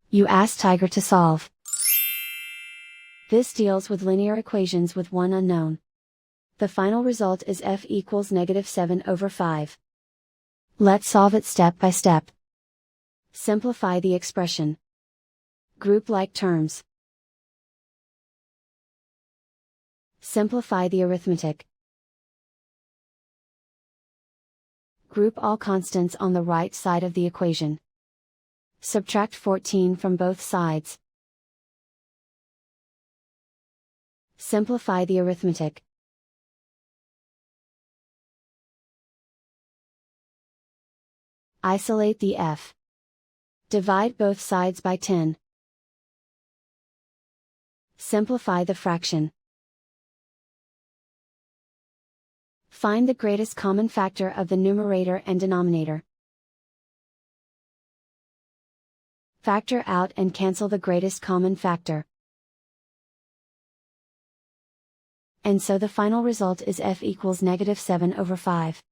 You ask Tiger to solve. This deals with linear equations with one unknown. The final result is f equals -7/5. Let's solve it step by step. Simplify the expression. Group like terms. Simplify the arithmetic. Group all constants on the right side of the equation. Subtract 14 from both sides. Simplify the arithmetic. Isolate the f. Divide both sides by 10. Simplify the fraction. Find the greatest common factor of the numerator and denominator. Factor out and cancel the greatest common factor. And so the final result is f equals -7/5.